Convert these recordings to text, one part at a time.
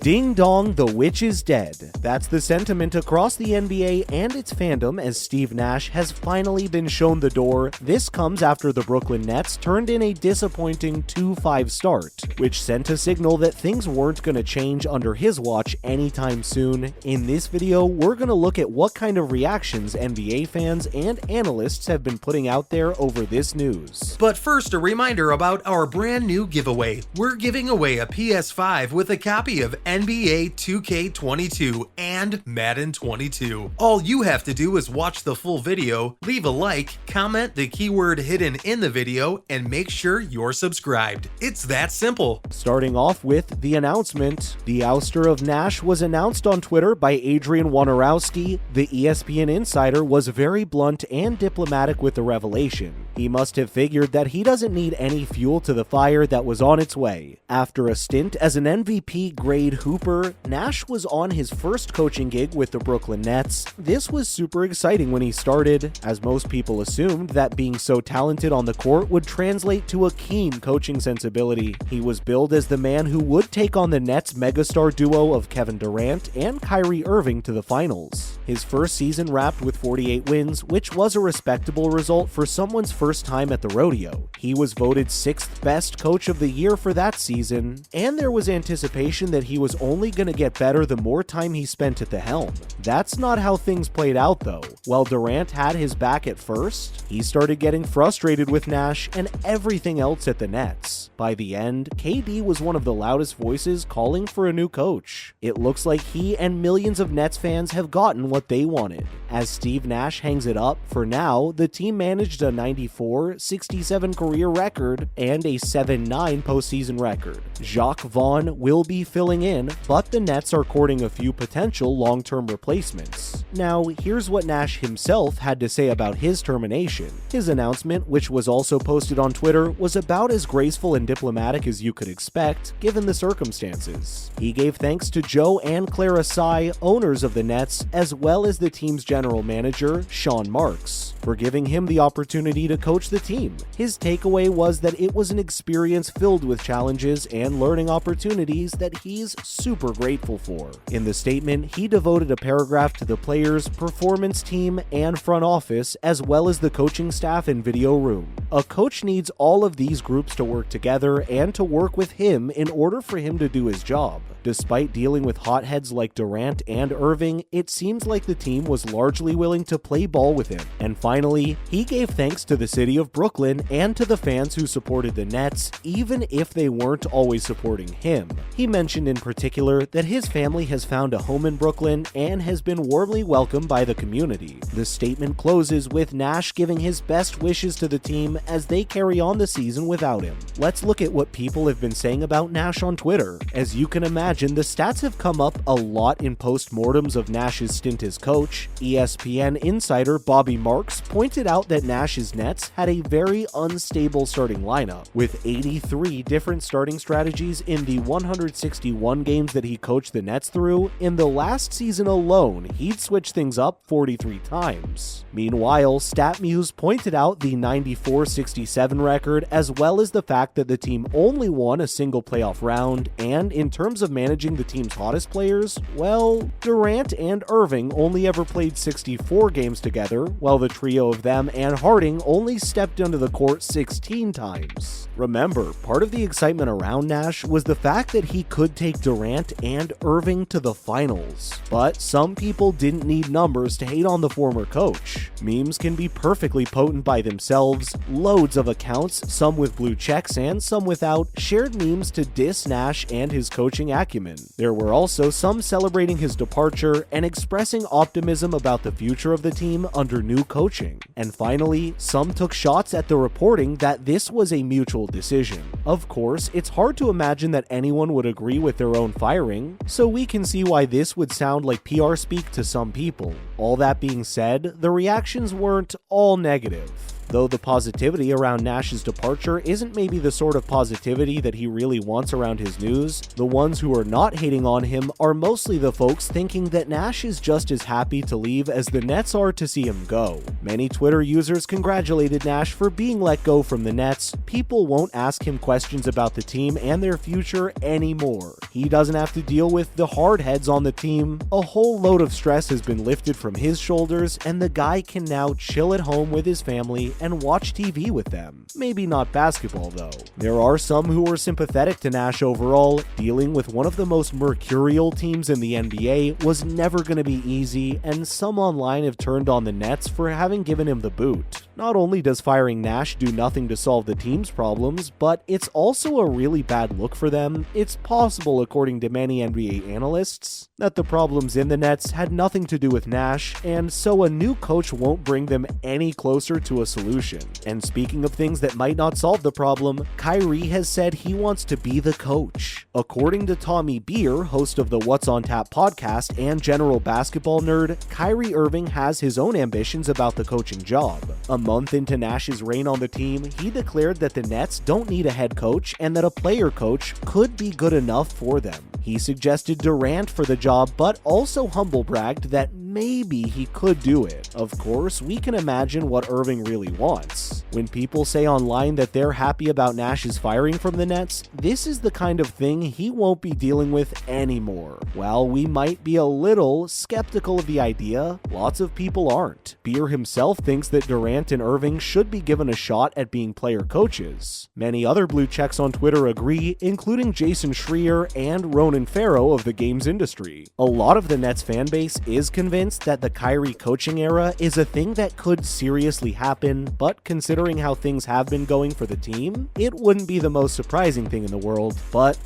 Ding dong, the witch is dead. That's the sentiment across the NBA and its fandom as Steve Nash has finally been shown the door. This comes after the Brooklyn Nets turned in a disappointing 2-5 start, which sent a signal that things weren't going to change under his watch anytime soon. In this video, we're going to look at what kind of reactions NBA fans and analysts have been putting out there over this news. But first, a reminder about our brand new giveaway. We're giving away a PS5 with a copy of NBA 2K22 and Madden 22. All you have to do is watch the full video, leave a like, comment the keyword hidden in the video, and make sure you're subscribed. It's that simple. Starting off with the announcement. The ouster of Nash was announced on Twitter by Adrian Wojnarowski. The ESPN insider was very blunt and diplomatic with the revelation. He must have figured that he doesn't need any fuel to the fire that was on its way. After a stint as an MVP grade hooper, Nash was on his first coaching gig with the Brooklyn Nets. This was super exciting when he started, as most people assumed that being so talented on the court would translate to a keen coaching sensibility. He was billed as the man who would take on the Nets megastar duo of Kevin Durant and Kyrie Irving to the finals. His first season wrapped with 48 wins, which was a respectable result for someone's first time at the rodeo. He was voted 6th best coach of the year for that season, and there was anticipation that he was only going to get better the more time he spent at the helm. That's not how things played out though. While Durant had his back at first, he started getting frustrated with Nash and everything else at the Nets. By the end, KD was one of the loudest voices calling for a new coach. It looks like he and millions of Nets fans have gotten what they wanted. As Steve Nash hangs it up, for now, the team managed a 94-67 career record and a 7-9 postseason record. Jacque Vaughn will be filling in, but the Nets are courting a few potential long-term replacements. Now, here's what Nash himself had to say about his termination. His announcement, which was also posted on Twitter, was about as graceful and diplomatic as you could expect, given the circumstances. He gave thanks to Joe and Clara Tsai, owners of the Nets, as well as the team's general manager, Sean Marks, for giving him the opportunity to coach the team. His takeaway was that it was an experience filled with challenges and learning opportunities that he's super grateful for. In the statement, he devoted a paragraph to the players, performance team, and front office, as well as the coaching staff and video room. A coach needs all of these groups to work together and to work with him in order for him to do his job. Despite dealing with hotheads like Durant and Irving, it seems like the team was largely willing to play ball with him. And finally, he gave thanks to the city of Brooklyn and to the fans who supported the Nets, even if they weren't always supporting him. He mentioned in particular that his family has found a home in Brooklyn and has been warmly welcomed by the community. The statement closes with Nash giving his best wishes to the team as they carry on the season without him. Let's look at what people have been saying about Nash on Twitter. As you can imagine, the stats have come up a lot in post-mortems of Nash's stint as coach. ESPN insider Bobby Marks pointed out that Nash's Nets had a very unstable starting lineup, with 83 different starting strategies in the 161 games that he coached the Nets through. In the last season alone, he'd switched things up 43 times. Meanwhile, StatMuse pointed out the 94-67 record, as well as the fact that the team only won a single playoff round, and in terms of managing the team's hottest players, well, Durant and Irving only ever played 64 games together, while the trio of them and Harding only stepped onto the court 16 times. Remember, part of the excitement around Nash was the fact that he could take Durant and Irving to the finals. But some people didn't need numbers to hate on the former coach. Memes can be perfectly potent by themselves. Loads of accounts, some with blue checks and some without, shared memes to diss Nash and his coaching acumen. There were also some celebrating his departure and expressing optimism about the future of the team under new coaching. And finally, some took shots at the reporting that this was a mutual decision. Of course, it's hard to imagine that anyone would agree with their own firing, so we can see why this would sound like PR speak to some people. All that being said, the reactions weren't all negative. Though the positivity around Nash's departure isn't maybe the sort of positivity that he really wants around his news, the ones who are not hating on him are mostly the folks thinking that Nash is just as happy to leave as the Nets are to see him go. Many Twitter users congratulated Nash for being let go from the Nets. People won't ask him questions about the team and their future anymore. He doesn't have to deal with the hard heads on the team. A whole load of stress has been lifted from his shoulders, and the guy can now chill at home with his family and watch TV with them. Maybe not basketball though. There are some who were sympathetic to Nash overall. Dealing with one of the most mercurial teams in the NBA was never going to be easy, and some online have turned on the Nets for having given him the boot. Not only does firing Nash do nothing to solve the team's problems, but it's also a really bad look for them. It's possible, according to many NBA analysts, that the problems in the Nets had nothing to do with Nash, and so a new coach won't bring them any closer to a solution. And speaking of things that might not solve the problem, Kyrie has said he wants to be the coach. According to Tommy Beer, host of the What's on Tap podcast and general basketball nerd, Kyrie Irving has his own ambitions about the coaching job. A month into Nash's reign on the team, he declared that the Nets don't need a head coach and that a player coach could be good enough for them. He suggested Durant for the job, but also humble bragged that maybe he could do it. Of course, we can imagine what Irving really wants. When people say online that they're happy about Nash's firing from the Nets, this is the kind of thing he won't be dealing with anymore. While we might be a little skeptical of the idea, lots of people aren't. Beer himself thinks that Durant and Irving should be given a shot at being player coaches. Many other blue checks on Twitter agree, including Jason Schreier and Ronan Farrow of the games industry. A lot of the Nets fan base is convinced that the Kyrie coaching era is a thing that could seriously happen, but considering how things have been going for the team, it wouldn't be the most surprising thing in the world. But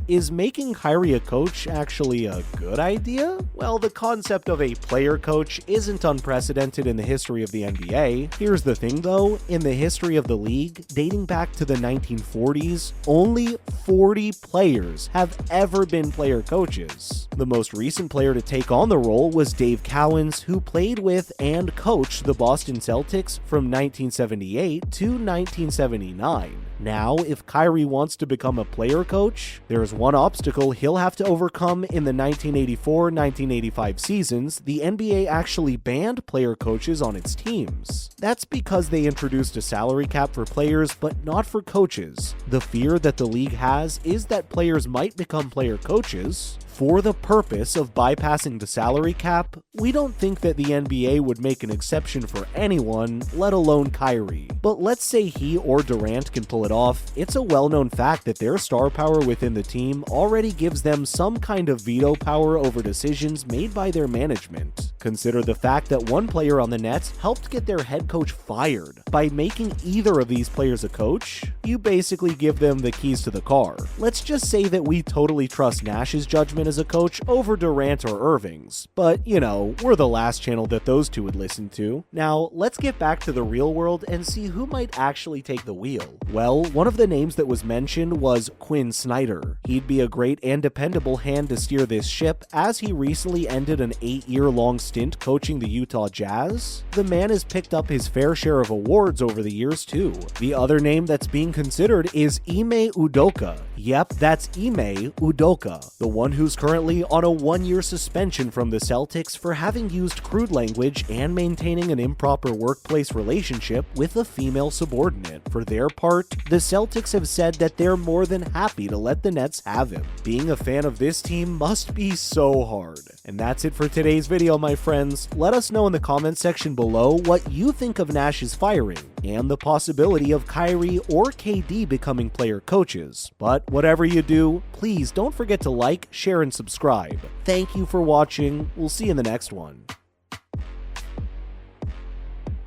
is making Kyrie a coach actually a good idea? Well, the concept of a player coach isn't unprecedented in the history of the NBA. Here's the thing though, in the history of the league, dating back to the 1940s, only 40 players have ever been player coaches. The most recent player to take on the role was Dave Cowens, who played with and coached the Boston Celtics from 1978 to 1979. Now, if Kyrie wants to become a player coach, there's one obstacle he'll have to overcome. In the 1984-1985 seasons, the NBA actually banned player coaches on its teams. That's because they introduced a salary cap for players, but not for coaches. The fear that the league has is that players might become player coaches for the purpose of bypassing the salary cap. We don't think that the NBA would make an exception for anyone, let alone Kyrie. But let's say he or Durant can pull it off. It's a well-known fact that their star power within the team already gives them some kind of veto power over decisions made by their management. Consider the fact that one player on the Nets helped get their head coach fired. By making either of these players a coach, you basically give them the keys to the car. Let's just say that we totally trust Nash's judgment as a coach over Durant or Irving's, but we're the last channel that those two would listen to. Now, let's get back to the real world and see who might actually take the wheel. Well, one of the names that was mentioned was Quinn Snyder. He'd be a great and dependable hand to steer this ship, as he recently ended an 8-year-long stint coaching the Utah Jazz. The man has picked up his fair share of awards over the years too. The other name that's being considered is Ime Udoka. Yep, that's Ime Udoka, the one who's currently on a 1-year suspension from the Celtics for having used crude language and maintaining an improper workplace relationship with a female subordinate. For their part, the Celtics have said that they're more than happy to let the Nets have him. Being a fan of this team must be so hard. And that's it for today's video, my friends. Let us know in the comments section below what you think of Nash's firing and the possibility of Kyrie or KD becoming player coaches. But whatever you do, please don't forget to like, share, and subscribe. Thank you for watching. We'll see you in the next one.